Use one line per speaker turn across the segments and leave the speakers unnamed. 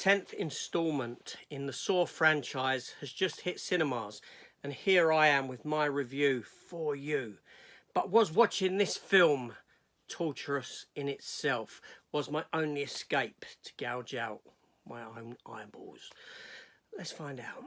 10th installment in the Saw franchise has just hit cinemas, and here I am with my review for you. But was watching this film torturous in itself? Was my only escape to gouge out my own eyeballs? Let's find out.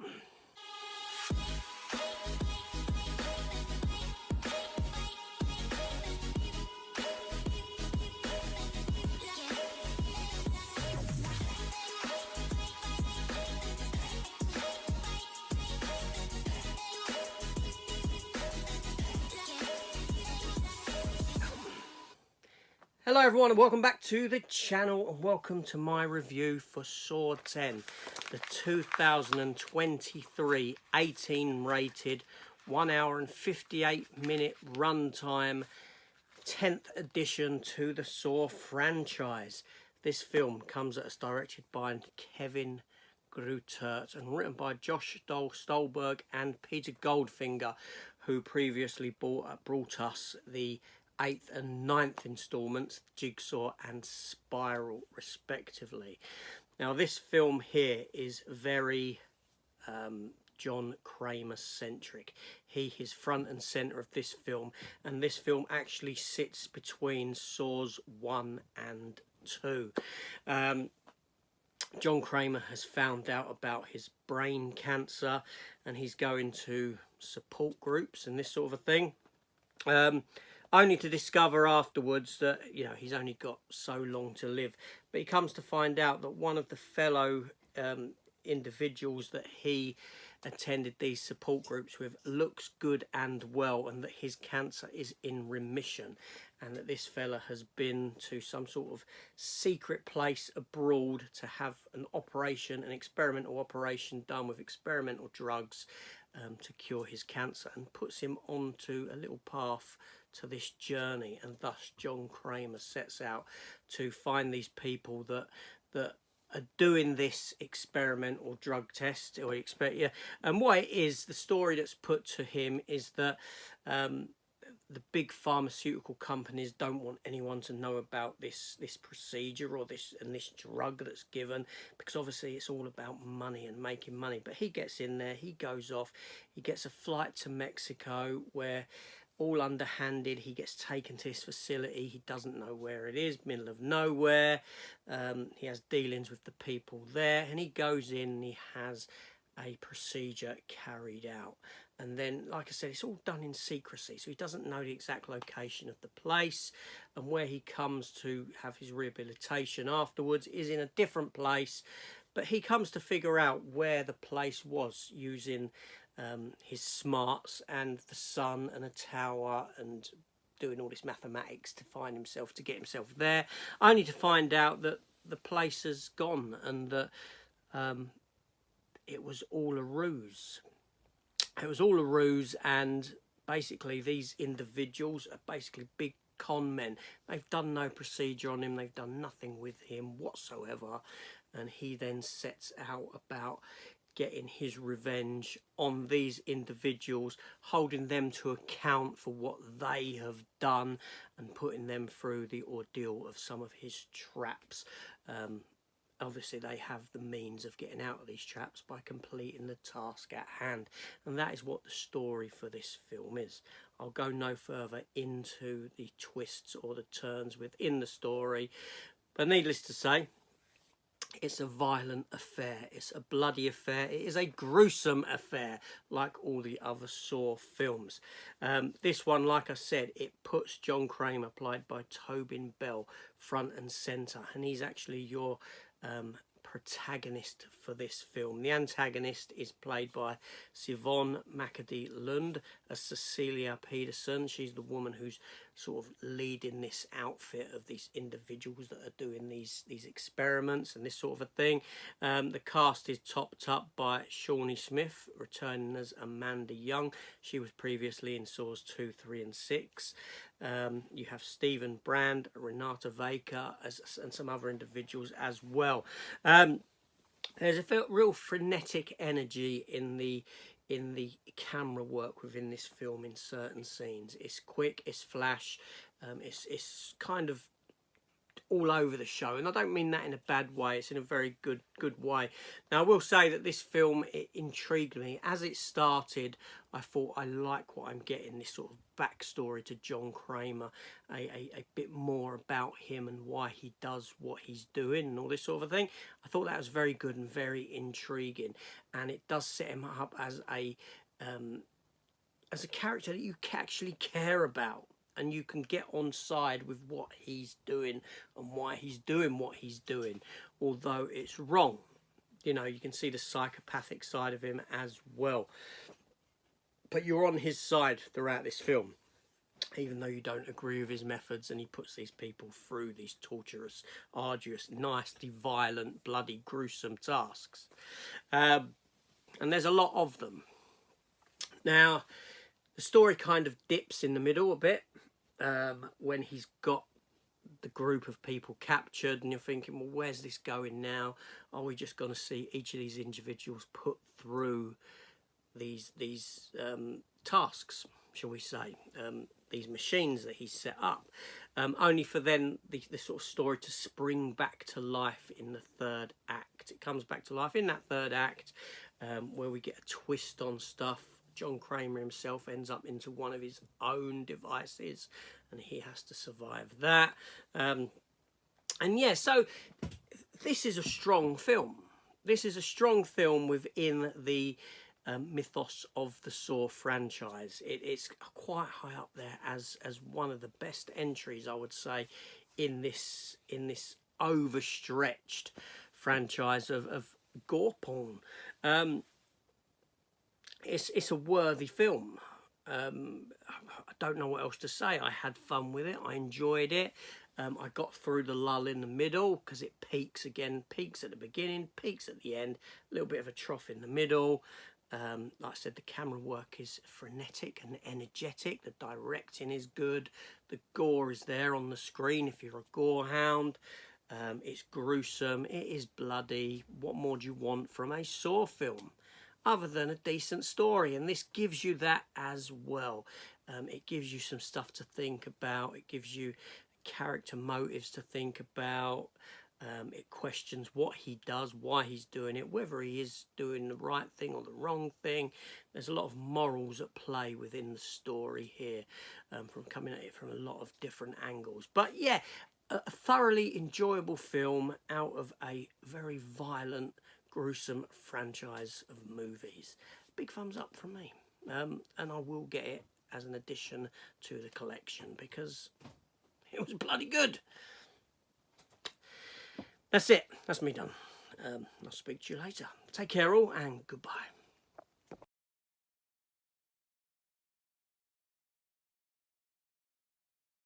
Hello everyone and welcome back to the channel, and welcome to my review for Saw 10, the 2023 18 rated 1 hour and 58 minute runtime 10th edition to the Saw franchise. This film comes at us directed by Kevin Greutert and written by Josh Stolberg and Peter Goldfinger, who previously brought us the 8th and 9th installments, Jigsaw and Spiral respectively. Now this film here is very John Kramer centric. He is front and centre of this film, and this film actually sits between Saws 1 and 2. John Kramer has found out about his brain cancer, and he's going to support groups and this sort of a thing. Only to discover afterwards that, you know, he's only got so long to live. But he comes to find out that one of the fellow individuals that he attended these support groups with looks good and well, and that his cancer is in remission, and that this fella has been to some sort of secret place abroad to have an operation, an experimental operation done with experimental drugs to cure his cancer, and puts him onto a little path to this journey. And thus John Kramer sets out to find these people that are doing this experimental drug test, or and what it is, the story that's put to him is that the big pharmaceutical companies don't want anyone to know about this procedure or this drug that's given, because obviously it's all about money and making money. But he gets in there, he goes off, he gets a flight to Mexico where, all underhanded, he gets taken to this facility. He doesn't know where it is, middle of nowhere. He has dealings with the people there, and he goes in and he has a procedure carried out. And then, like I said, it's all done in secrecy, so he doesn't know the exact location of the place, and where he comes to have his rehabilitation afterwards is in a different place. But he comes to figure out where the place was using his smarts and the sun and a tower, and doing all this mathematics to find himself, to get himself there, only to find out that the place has gone, and that it was all a ruse. It was all a ruse, and basically these individuals are basically big con men. They've done no procedure on him, they've done nothing with him whatsoever, and he then sets out about getting his revenge on these individuals, holding them to account for what they have done, and putting them through the ordeal of some of his traps. Obviously they have the means of getting out of these traps by completing the task at hand, and that is what the story for this film is. I'll go no further into the twists or the turns within the story, but needless to say, it's a violent affair, it's a bloody affair, it is a gruesome affair, like all the other Saw films. This one, like I said, it puts John Kramer, played by Tobin Bell, front and centre, and he's actually your protagonist for this film. The antagonist is played by Siobhan McAdee Lund as Cecilia Peterson. She's the woman who's sort of leading this outfit of these individuals that are doing these experiments and this sort of a thing. The cast is topped up by Shawnee Smith, returning as Amanda Young. She was previously in Saws 2, 3 and 6. You have Stephen Brand, Renata Baker, and some other individuals as well. There's a real frenetic energy in the camera work within this film in certain scenes. It's quick, it's flash, it's kind of all over the show, and I don't mean that in a bad way. It's in a very good way. Now, I will say that this film, it intrigued me as it started. I thought, I like what I'm getting, this sort of backstory to John Kramer, a bit more about him and why he does what he's doing and all this sort of thing. I thought that was very good and very intriguing, and it does set him up as a character that you actually care about, and you can get on side with what he's doing and why he's doing what he's doing, although it's wrong. You know, you can see the psychopathic side of him as well. But you're on his side throughout this film, even though you don't agree with his methods, and he puts these people through these torturous, arduous, nasty, violent, bloody, gruesome tasks. And there's a lot of them. Now, the story kind of dips in the middle a bit when he's got the group of people captured, and you're thinking, well, where's this going now? Are we just going to see each of these individuals put through these tasks, shall we say, these machines that he's set up, only for then the sort of story to spring back to life in the third act. It comes back to life in that third act, where we get a twist on stuff. John Kramer himself ends up into one of his own devices, and he has to survive that. And yeah, so this is a strong film. This is a strong film within the mythos of the Saw franchise. It's quite high up there as one of the best entries, I would say, in this overstretched franchise of gore porn. It's a worthy film. I don't know what else to say. I had fun with it. I enjoyed it. I got through the lull in the middle because it peaks again. Peaks at the beginning, peaks at the end. A little bit of a trough in the middle. Like I said, the camera work is frenetic and energetic. The directing is good. The gore is there on the screen if you're a gore hound. It's gruesome. It is bloody. What more do you want from a Saw film other than a decent story? And this gives you that as well. It gives you some stuff to think about. It gives you character motives to think about. It questions what he does, why he's doing it, whether he is doing the right thing or the wrong thing. There's a lot of morals at play within the story here, from coming at it from a lot of different angles. But yeah, a thoroughly enjoyable film out of a very violent, gruesome franchise of movies. Big thumbs up from me. And I will get it as an addition to the collection because it was bloody good. That's it. That's me done. I'll speak to you later. Take care all, and goodbye.